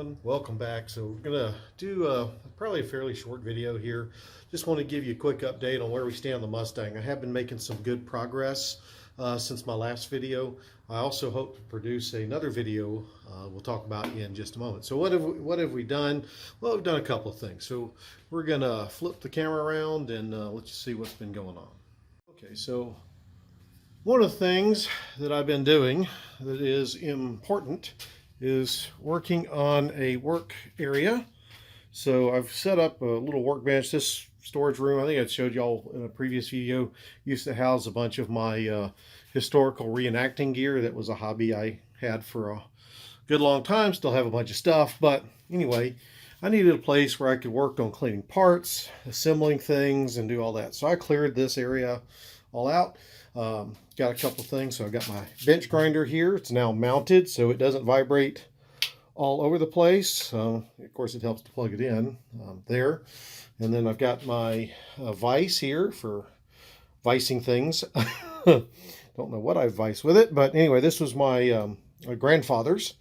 everyone, welcome back. So we're gonna do probably a fairly short video here. Just want to give you a quick update on where we stand on the Mustang. I have been making some good progress since my last video. I also hope to produce another video we'll talk about in just a moment. So what have we done? Well, we've done a couple of things. So we're gonna flip the camera around and let you see what's been going on. Okay, so one of the things that I've been doing that is important is working on a work area. So I've set up a little workbench. This storage room, I think I showed y'all in a previous video, used to house a bunch of my historical reenacting gear. That was a hobby I had for a good long time. Still have a bunch of stuff, but anyway, I needed a place where I could work on cleaning parts, assembling things, and do all that. So I cleared this area all out. Got a couple things. So I got my bench grinder here. It's now mounted so it doesn't vibrate all over the place. Of course, it helps to plug it in there. And then I've got my vise here for vicing things. Don't know what I vice with it, but anyway, this was my grandfather's.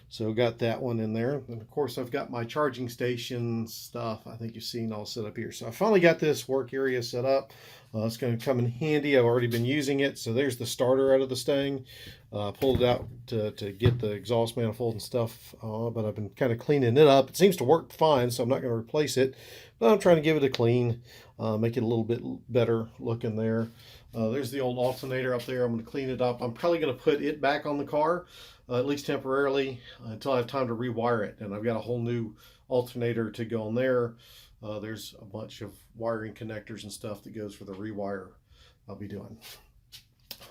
So got that one in there. And of course, I've got my charging station stuff. I think you've seen all set up here. So I finally got this work area set up. It's going to come in handy. I've already been using it. So there's the starter out of the Stang. Pulled it out to get the exhaust manifold and stuff. But I've been kind of cleaning it up. It seems to work fine, so I'm not going to replace it. But I'm trying to give it a clean, make it a little bit better looking there. There's the old alternator up there. I'm going to clean it up. I'm probably going to put it back on the car, at least temporarily, until I have time to rewire it. And I've got a whole new alternator to go on there. There's a bunch of wiring connectors and stuff that goes for the rewire I'll be doing.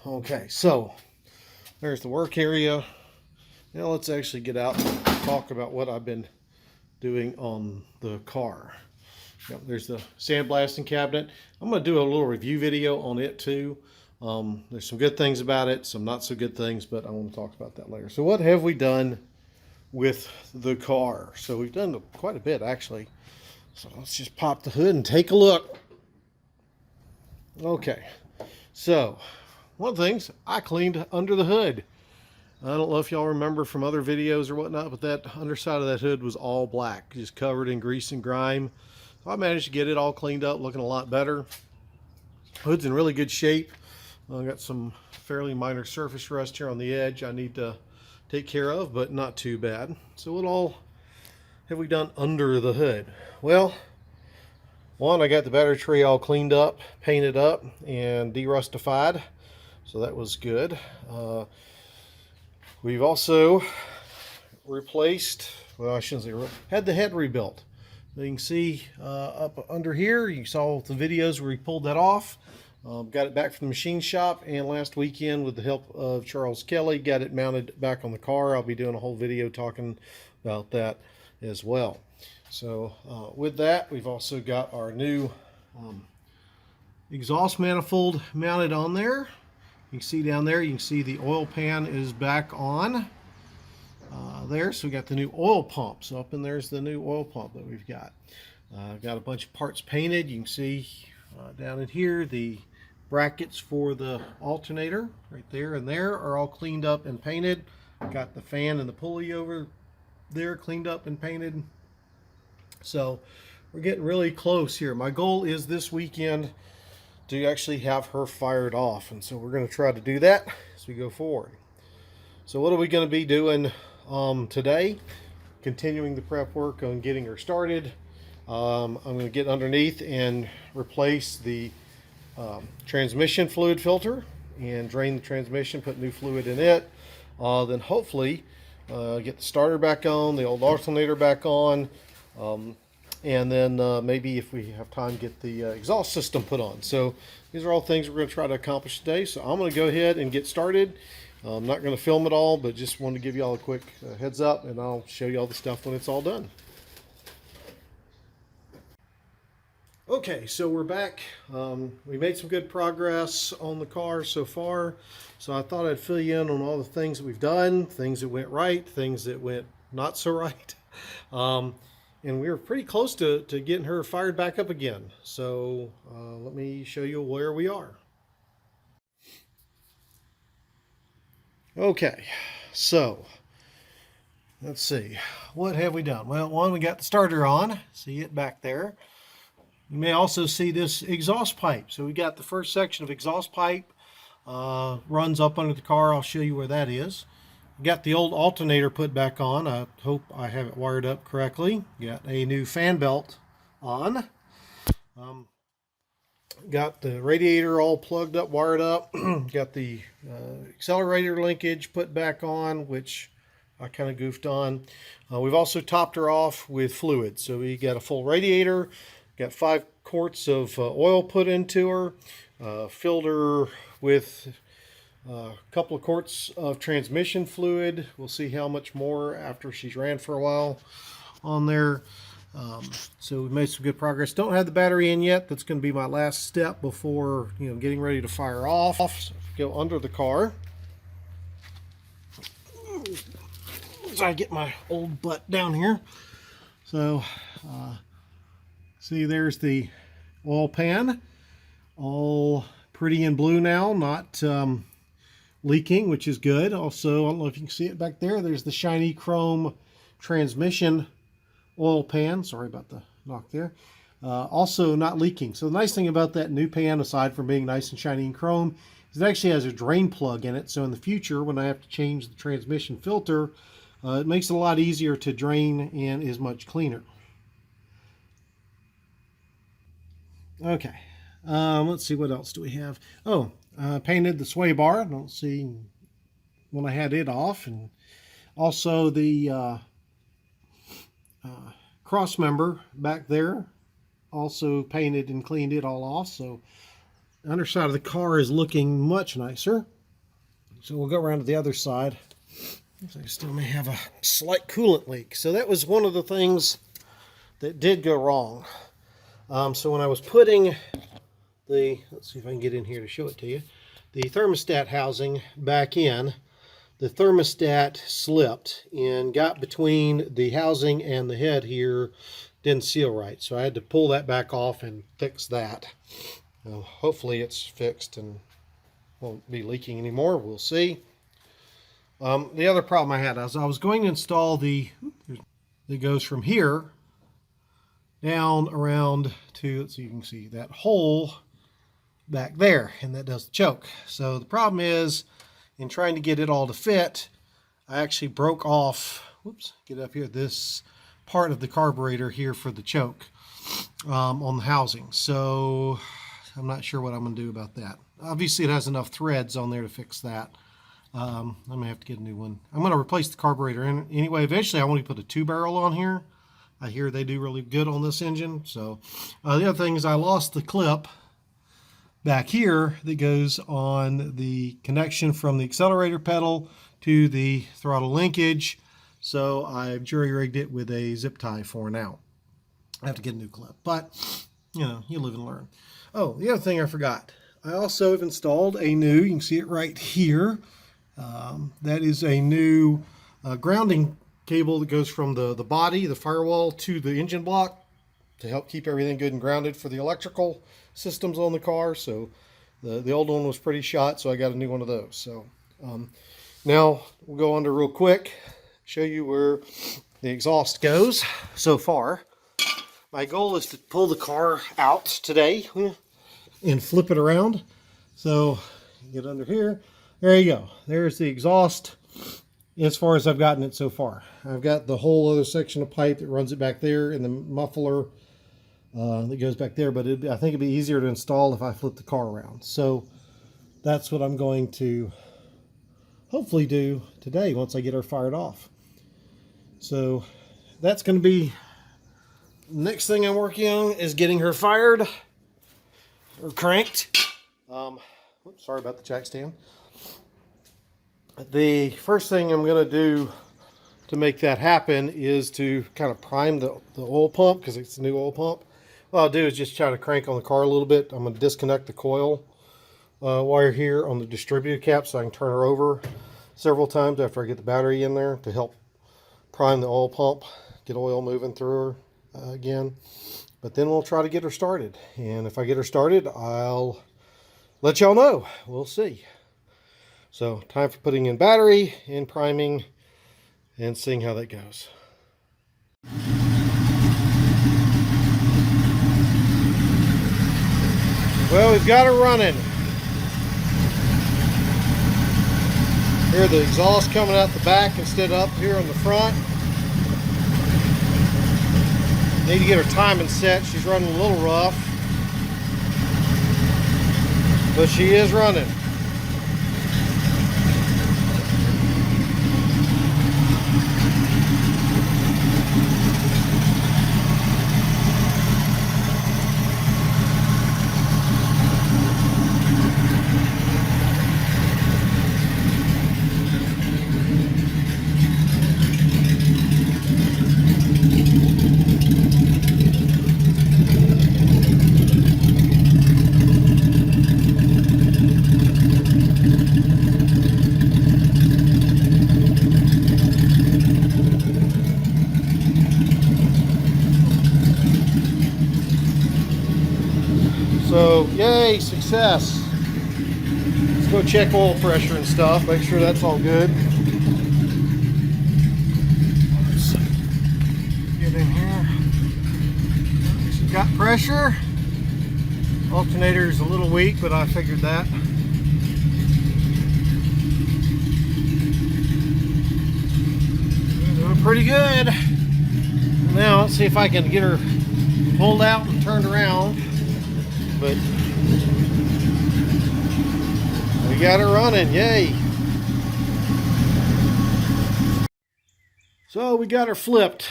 Okay, so there's the work area. Now let's actually get out and talk about what I've been doing on the car. Yep, there's the sandblasting cabinet. I'm going to do a little review video on it too. There's some good things about it, some not so good things, but I want to talk about that later. So what have we done with the car? So we've done quite a bit actually. So let's just pop the hood and take a look. Okay, so one of the things, I cleaned under the hood. I don't know if y'all remember from other videos or whatnot, but that underside of that hood was all black, just covered in grease and grime. So I managed to get it all cleaned up, looking a lot better. Hood's in really good shape. I got some fairly minor surface rust here on the edge I need to take care of, but not too bad. So what all have we done under the hood? Well, one, I got the battery tray all cleaned up, painted up, and de-rustified. So that was good. We've also replaced, well, I shouldn't say, had the head rebuilt. You can see up under here, you saw the videos where we pulled that off. Got it back from the machine shop, and last weekend with the help of Charles Kelly got it mounted back on the car. I'll be doing a whole video talking about that as well. So with that, we've also got our new exhaust manifold mounted on there. You can see down there, you can see the oil pan is back on there. So we got the new oil pump. So up in there's the new oil pump that we've got. Got a bunch of parts painted. You can see down in here the brackets for the alternator right there and there are all cleaned up and painted. Got the fan and the pulley over there cleaned up and painted. So we're getting really close here. My goal is this weekend to actually have her fired off, and so we're going to try to do that as we go forward. So what are we going to be doing today? Continuing the prep work on getting her started. I'm going to get underneath and replace the transmission fluid filter and drain the transmission, put new fluid in it. Then hopefully get the starter back on, the old alternator back on, and then maybe if we have time, get the exhaust system put on. So these are all things we're going to try to accomplish today. So I'm going to go ahead and get started. I'm not going to film it all, but just wanted to give you all a quick heads up, and I'll show you all the stuff when it's all done. Okay, so we're back. We made some good progress on the car so far. So I thought I'd fill you in on all the things that we've done, things that went right, things that went not so right. And we were pretty close to getting her fired back up again. So let me show you where we are. Okay, so let's see, what have we done? Well, one, we got the starter on. See it back there. You may also see this exhaust pipe. So we got the first section of exhaust pipe runs up under the car. I'll show you where that is. We got the old alternator put back on. I hope I have it wired up correctly. Got a new fan belt on. Got the radiator all plugged up, wired up. Got the accelerator linkage put back on, which I kind of goofed on. We've also topped her off with fluid. So we got a full radiator, got 5 quarts of oil put into her, filled her with a couple of quarts of transmission fluid. We'll see how much more after she's ran for a while on there. So we've made some good progress. Don't have the battery in yet. That's going to be my last step before, getting ready to fire off. So go under the car. So I get my old butt down here. So see, there's the oil pan, all pretty in blue now, not leaking, which is good. Also, I don't know if you can see it back there, there's the shiny chrome transmission oil pan. Sorry about the knock there. Also not leaking. So the nice thing about that new pan, aside from being nice and shiny and chrome, is it actually has a drain plug in it. So in the future, when I have to change the transmission filter, it makes it a lot easier to drain and is much cleaner. Okay, let's see, what else do we have? Oh, painted the sway bar. I don't see when I had it off. And also the cross member back there, also painted and cleaned it all off. So the underside of the car is looking much nicer. So we'll go around to the other side. Looks like I still may have a slight coolant leak. So that was one of the things that did go wrong. So when I was putting the, let's see if I can get in here to show it to you, the thermostat housing back in, the thermostat slipped and got between the housing and the head here, didn't seal right. So I had to pull that back off and fix that. Hopefully it's fixed and won't be leaking anymore. We'll see. The other problem I had is I was going to install the, that goes from here down around to, let's see, you can see that hole back there, and that does the choke. So the problem is, in trying to get it all to fit, I actually broke off, whoops, get up here, this part of the carburetor here for the choke on the housing. So I'm not sure what I'm going to do about that. Obviously it has enough threads on there to fix that. I'm going to have to get a new one. I'm going to replace the carburetor anyway. Eventually I want to put a 2-barrel on here. I hear they do really good on this engine. So the other thing is I lost the clip back here that goes on the connection from the accelerator pedal to the throttle linkage. So I've jury-rigged it with a zip tie for now. I have to get a new clip, but you live and learn. Oh, the other thing I forgot. I also have installed a new, you can see it right here. That is a new grounding cable that goes from the body, the firewall, to the engine block to help keep everything good and grounded for the electrical systems on the car. So the old one was pretty shot, so I got a new one of those. So now we'll go under real quick, show you where the exhaust goes so far. My goal is to pull the car out today and flip it around. So get under here. There you go. There's the exhaust as far as I've gotten it so far. I've got the whole other section of pipe that runs it back there and the muffler that goes back there, but I think it'd be easier to install if I flip the car around. So that's what I'm going to hopefully do today once I get her fired off. So that's going to be the next thing I'm working on, is getting her fired or cranked. Oops, sorry about the jack stand. The first thing I'm going to do to make that happen is to kind of prime the oil pump, because it's a new oil pump. What I'll do is just try to crank on the car a little bit. I'm going to disconnect the coil wire here on the distributor cap so I can turn her over several times after I get the battery in there to help prime the oil pump, get oil moving through her again. But then we'll try to get her started. And if I get her started, I'll let y'all know. We'll see. So time for putting in battery and priming and seeing how that goes. Well, we've got her running. Hear the exhaust coming out the back instead of up here in the front. Need to get her timing set. She's running a little rough, but she is running. So, yay, success. Let's go check oil pressure and stuff, make sure that's all good. Let's get in here. She's got pressure. Alternator is a little weak, but I figured that. Doing pretty good. Now, let's see if I can get her pulled out and turned around. But we got her running, yay. So we got her flipped.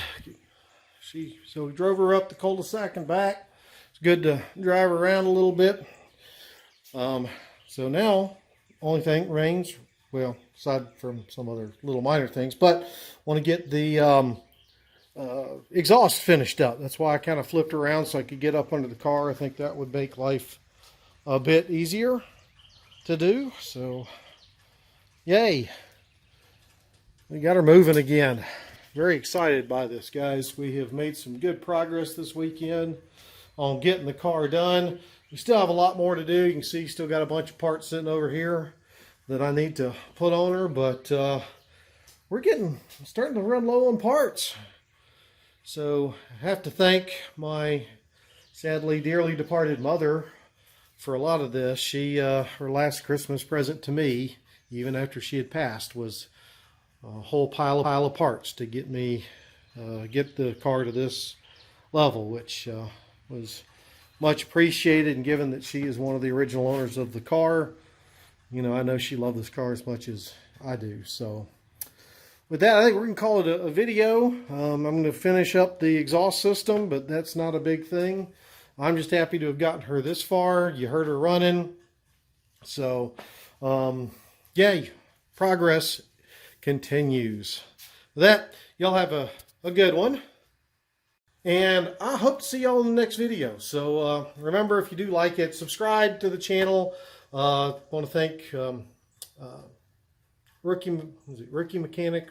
So we drove her up the cul-de-sac and back. It's good to drive her around a little bit. So now, only thing remains, well, aside from some other little minor things, but want to get the exhaust finished up. That's why I kind of flipped around so I could get up under the car. I think that would make life a bit easier to do. So, yay. We got her moving again. Very excited by this, guys. We have made some good progress this weekend on getting the car done. We still have a lot more to do. You can see still got a bunch of parts sitting over here that I need to put on her, but we're starting to run low on parts. So I have to thank my sadly dearly departed mother for a lot of this. She her last Christmas present to me, even after she had passed, was a whole pile of parts to get me get the car to this level, which was much appreciated. And given that she is one of the original owners of the car, you know, I know she loved this car as much as I do. So with that, I think we're going to call it a video. I'm going to finish up the exhaust system, but that's not a big thing. I'm just happy to have gotten her this far. You heard her running. So, yay, progress continues. With that, y'all have a good one. And I hope to see y'all in the next video. So remember, if you do like it, subscribe to the channel. I want to thank Ricky Mechanic.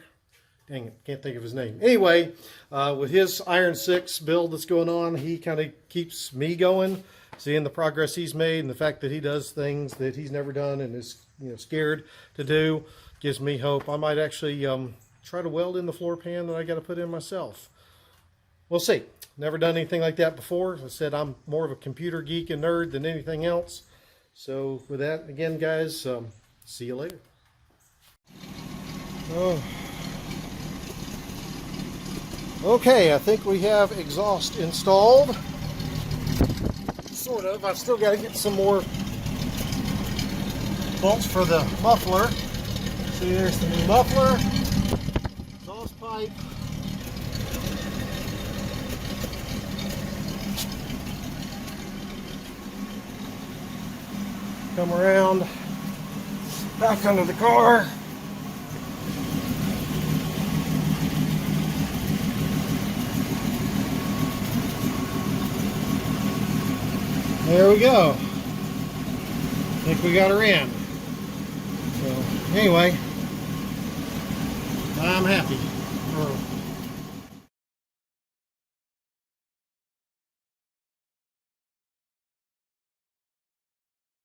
Dang it, can't think of his name. Anyway, with his Iron 6 build that's going on, he kind of keeps me going, seeing the progress he's made and the fact that he does things that he's never done and is, you know, scared to do, gives me hope. I might actually try to weld in the floor pan that I got to put in myself. We'll see. Never done anything like that before. As I said, I'm more of a computer geek and nerd than anything else. So with that, again, guys, see you later. Oh. Okay, I think we have exhaust installed. Sort of. I've still got to get some more bolts for the muffler. See, there's the new muffler, exhaust pipe. Come around, back under the car. There we go. I think we got her in. So anyway, I'm happy.